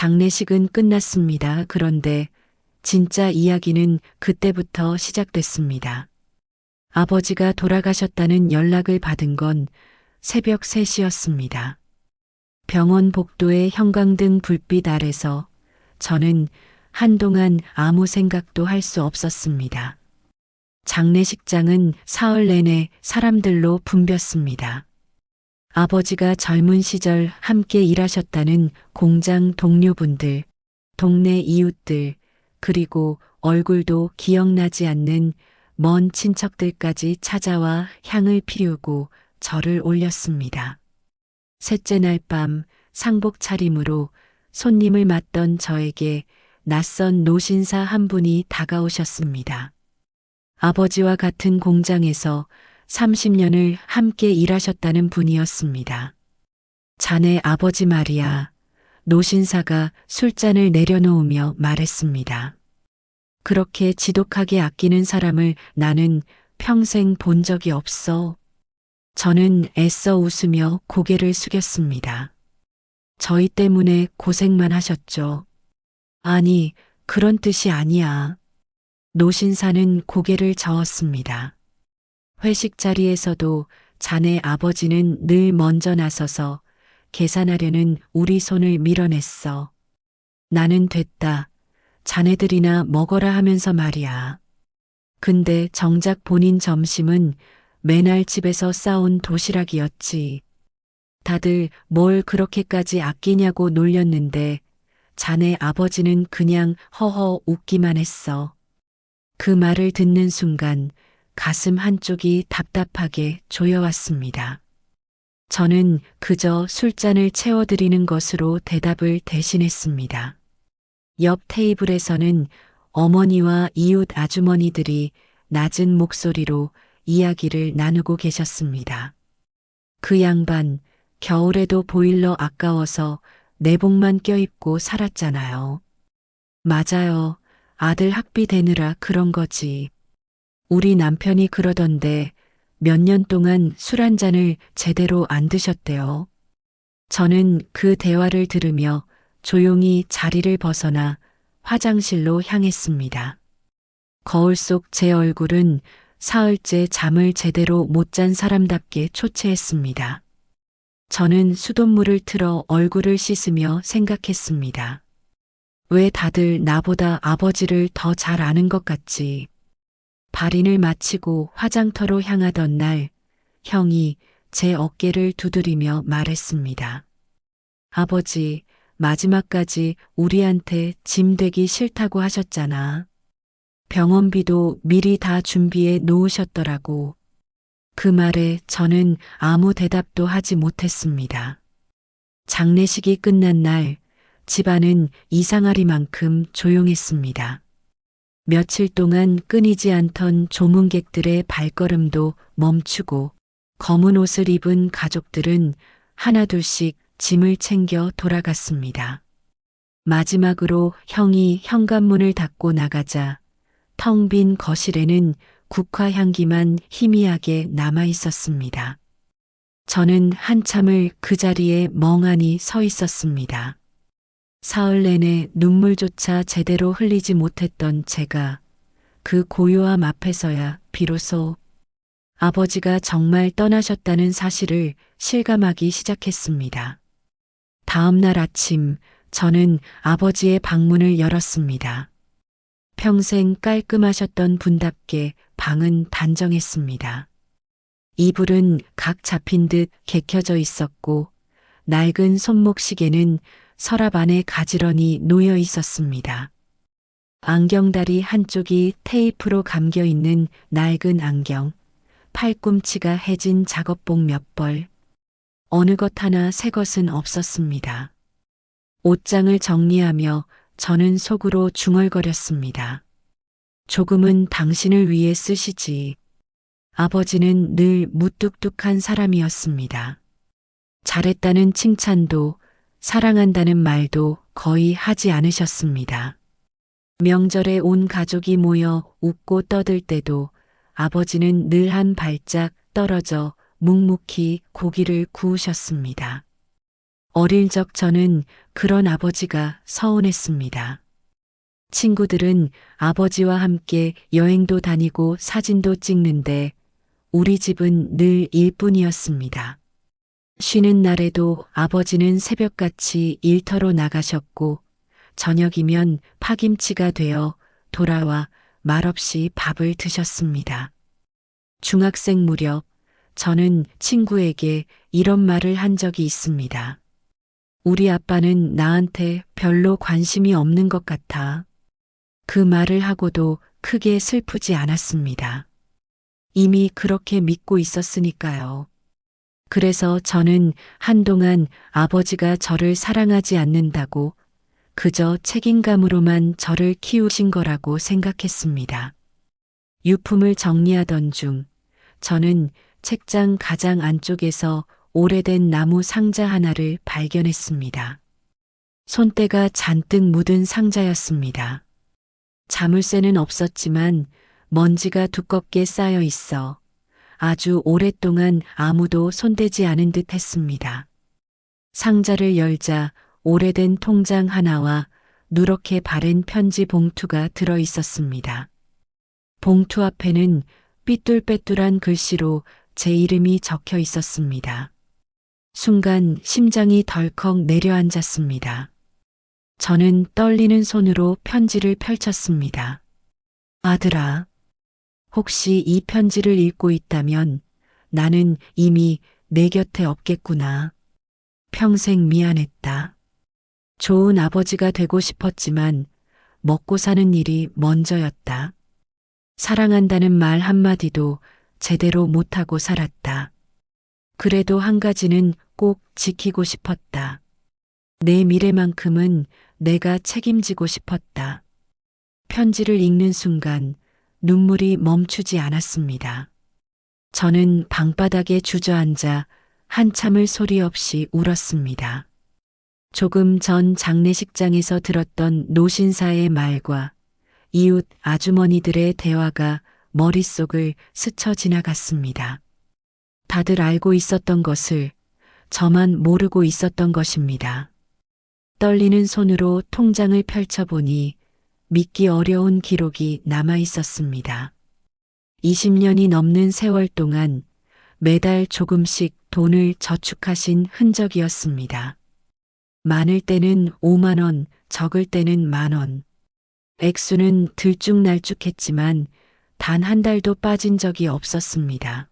장례식은 끝났습니다. 그런데 진짜 이야기는 그때부터 시작됐습니다. 아버지가 돌아가셨다는 연락을 받은 건 새벽 3시였습니다. 병원 복도의 형광등 불빛 아래서 저는 한동안 아무 생각도 할 수 없었습니다. 장례식장은 사흘 내내 사람들로 붐볐습니다. 아버지가 젊은 시절 함께 일하셨다는 공장 동료분들, 동네 이웃들, 그리고 얼굴도 기억나지 않는 먼 친척들까지 찾아와 향을 피우고 절을 올렸습니다. 셋째 날 밤 상복 차림으로 손님을 맞던 저에게 낯선 노신사 한 분이 다가오셨습니다. 아버지와 같은 공장에서 30년을 함께 일하셨다는 분이었습니다. 자네 아버지 말이야. 노신사가 술잔을 내려놓으며 말했습니다. 그렇게 지독하게 아끼는 사람을 나는 평생 본 적이 없어. 저는 애써 웃으며 고개를 숙였습니다. 저희 때문에 고생만 하셨죠. 아니, 그런 뜻이 아니야. 노신사는 고개를 저었습니다. 회식 자리에서도 자네 아버지는 늘 먼저 나서서 계산하려는 우리 손을 밀어냈어. 나는 됐다. 자네들이나 먹어라 하면서 말이야. 근데 정작 본인 점심은 매날 집에서 싸온 도시락이었지. 다들 뭘 그렇게까지 아끼냐고 놀렸는데 자네 아버지는 그냥 허허 웃기만 했어. 그 말을 듣는 순간 가슴 한쪽이 답답하게 조여왔습니다. 저는 그저 술잔을 채워드리는 것으로 대답을 대신했습니다. 옆 테이블에서는 어머니와 이웃 아주머니들이 낮은 목소리로 이야기를 나누고 계셨습니다. 그 양반, 겨울에도 보일러 아까워서 내복만 껴입고 살았잖아요. 맞아요. 아들 학비 대느라 그런 거지. 우리 남편이 그러던데 몇 년 동안 술 한 잔을 제대로 안 드셨대요. 저는 그 대화를 들으며 조용히 자리를 벗어나 화장실로 향했습니다. 거울 속 제 얼굴은 사흘째 잠을 제대로 못 잔 사람답게 초췌했습니다. 저는 수돗물을 틀어 얼굴을 씻으며 생각했습니다. 왜 다들 나보다 아버지를 더 잘 아는 것 같지? 발인을 마치고 화장터로 향하던 날, 형이 제 어깨를 두드리며 말했습니다. 아버지, 마지막까지 우리한테 짐 되기 싫다고 하셨잖아. 병원비도 미리 다 준비해 놓으셨더라고. 그 말에 저는 아무 대답도 하지 못했습니다. 장례식이 끝난 날, 집안은 이상하리만큼 조용했습니다. 며칠 동안 끊이지 않던 조문객들의 발걸음도 멈추고 검은 옷을 입은 가족들은 하나둘씩 짐을 챙겨 돌아갔습니다. 마지막으로 형이 현관문을 닫고 나가자 텅 빈 거실에는 국화 향기만 희미하게 남아 있었습니다. 저는 한참을 그 자리에 멍하니 서 있었습니다. 사흘 내내 눈물조차 제대로 흘리지 못했던 제가 그 고요함 앞에서야 비로소 아버지가 정말 떠나셨다는 사실을 실감하기 시작했습니다. 다음 날 아침 저는 아버지의 방문을 열었습니다. 평생 깔끔하셨던 분답게 방은 단정했습니다. 이불은 각 잡힌 듯 개켜져 있었고 낡은 손목시계는 서랍 안에 가지런히 놓여 있었습니다. 안경다리 한쪽이 테이프로 감겨 있는 낡은 안경, 팔꿈치가 해진 작업복 몇 벌, 어느 것 하나 새 것은 없었습니다. 옷장을 정리하며 저는 속으로 중얼거렸습니다. 조금은 당신을 위해 쓰시지. 아버지는 늘 무뚝뚝한 사람이었습니다. 잘했다는 칭찬도 사랑한다는 말도 거의 하지 않으셨습니다. 명절에 온 가족이 모여 웃고 떠들 때도 아버지는 늘 한 발짝 떨어져 묵묵히 고기를 구우셨습니다. 어릴 적 저는 그런 아버지가 서운했습니다. 친구들은 아버지와 함께 여행도 다니고 사진도 찍는데 우리 집은 늘 일뿐이었습니다. 쉬는 날에도 아버지는 새벽같이 일터로 나가셨고 저녁이면 파김치가 되어 돌아와 말없이 밥을 드셨습니다. 중학생 무렵 저는 친구에게 이런 말을 한 적이 있습니다. 우리 아빠는 나한테 별로 관심이 없는 것 같아. 그 말을 하고도 크게 슬프지 않았습니다. 이미 그렇게 믿고 있었으니까요. 그래서 저는 한동안 아버지가 저를 사랑하지 않는다고 그저 책임감으로만 저를 키우신 거라고 생각했습니다. 유품을 정리하던 중 저는 책장 가장 안쪽에서 오래된 나무 상자 하나를 발견했습니다. 손때가 잔뜩 묻은 상자였습니다. 자물쇠는 없었지만 먼지가 두껍게 쌓여 있어 아주 오랫동안 아무도 손대지 않은 듯 했습니다. 상자를 열자 오래된 통장 하나와 누렇게 바른 편지 봉투가 들어 있었습니다. 봉투 앞에는 삐뚤빼뚤한 글씨로 제 이름이 적혀 있었습니다. 순간 심장이 덜컥 내려앉았습니다. 저는 떨리는 손으로 편지를 펼쳤습니다. 아들아, 혹시 이 편지를 읽고 있다면 나는 이미 내 곁에 없겠구나. 평생 미안했다. 좋은 아버지가 되고 싶었지만 먹고 사는 일이 먼저였다. 사랑한다는 말 한마디도 제대로 못하고 살았다. 그래도 한 가지는 꼭 지키고 싶었다. 내 미래만큼은 내가 책임지고 싶었다. 편지를 읽는 순간 눈물이 멈추지 않았습니다. 저는 방바닥에 주저앉아 한참을 소리 없이 울었습니다. 조금 전 장례식장에서 들었던 노신사의 말과 이웃 아주머니들의 대화가 머릿속을 스쳐 지나갔습니다. 다들 알고 있었던 것을 저만 모르고 있었던 것입니다. 떨리는 손으로 통장을 펼쳐보니 믿기 어려운 기록이 남아 있었습니다. 20년이 넘는 세월 동안 매달 조금씩 돈을 저축하신 흔적이었습니다. 많을 때는 5만 원, 적을 때는 10,000원. 액수는 들쭉날쭉했지만 단 한 달도 빠진 적이 없었습니다.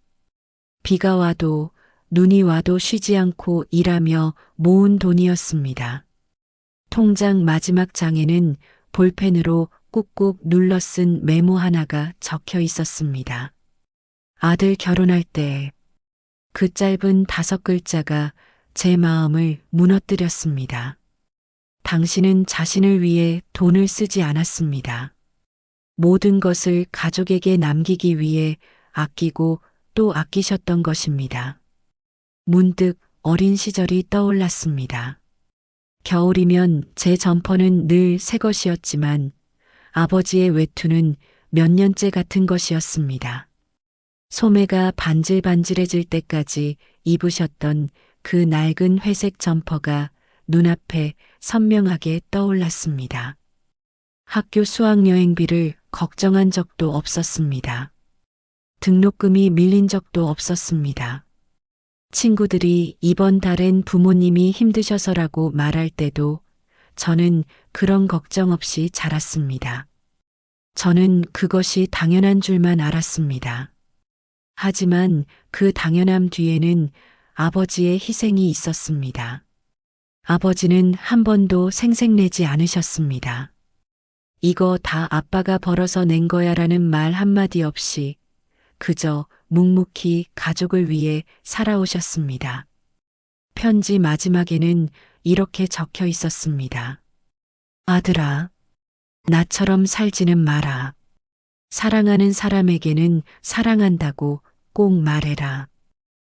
비가 와도 눈이 와도 쉬지 않고 일하며 모은 돈이었습니다. 통장 마지막 장에는 볼펜으로 꾹꾹 눌러 쓴 메모 하나가 적혀 있었습니다. 아들 결혼할 때. 그 짧은 5글자가 제 마음을 무너뜨렸습니다. 당신은 자신을 위해 돈을 쓰지 않았습니다. 모든 것을 가족에게 남기기 위해 아끼고 또 아끼셨던 것입니다. 문득 어린 시절이 떠올랐습니다. 겨울이면 제 점퍼는 늘 새 것이었지만 아버지의 외투는 몇 년째 같은 것이었습니다. 소매가 반질반질해질 때까지 입으셨던 그 낡은 회색 점퍼가 눈앞에 선명하게 떠올랐습니다. 학교 수학여행비를 걱정한 적도 없었습니다. 등록금이 밀린 적도 없었습니다. 친구들이 이번 달엔 부모님이 힘드셔서라고 말할 때도 저는 그런 걱정 없이 자랐습니다. 저는 그것이 당연한 줄만 알았습니다. 하지만 그 당연함 뒤에는 아버지의 희생이 있었습니다. 아버지는 한 번도 생색내지 않으셨습니다. 이거 다 아빠가 벌어서 낸 거야라는 말 한마디 없이 그저 묵묵히 가족을 위해 살아오셨습니다. 편지 마지막에는 이렇게 적혀 있었습니다. 아들아, 나처럼 살지는 마라. 사랑하는 사람에게는 사랑한다고 꼭 말해라.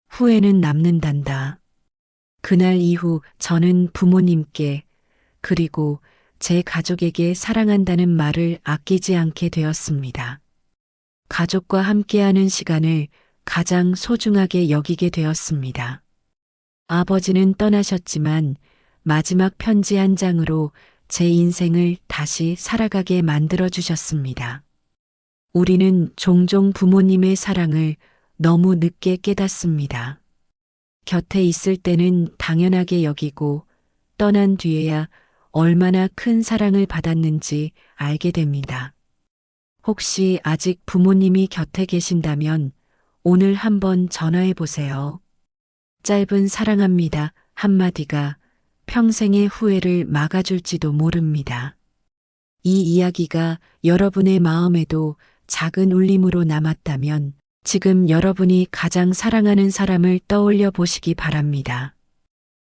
후회는 남는단다. 그날 이후 저는 부모님께 그리고 제 가족에게 사랑한다는 말을 아끼지 않게 되었습니다. 가족과 함께하는 시간을 가장 소중하게 여기게 되었습니다. 아버지는 떠나셨지만 마지막 편지 한 장으로 제 인생을 다시 살아가게 만들어 주셨습니다. 우리는 종종 부모님의 사랑을 너무 늦게 깨닫습니다. 곁에 있을 때는 당연하게 여기고 떠난 뒤에야 얼마나 큰 사랑을 받았는지 알게 됩니다. 혹시 아직 부모님이 곁에 계신다면 오늘 한번 전화해 보세요. 짧은 사랑합니다 한마디가 평생의 후회를 막아줄지도 모릅니다. 이 이야기가 여러분의 마음에도 작은 울림으로 남았다면 지금 여러분이 가장 사랑하는 사람을 떠올려 보시기 바랍니다.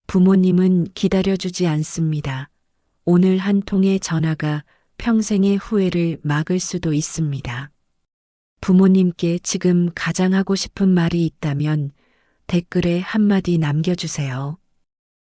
부모님은 기다려주지 않습니다. 오늘 한 통의 전화가 평생의 후회를 막을 수도 있습니다. 부모님께 지금 가장 하고 싶은 말이 있다면 댓글에 한마디 남겨주세요.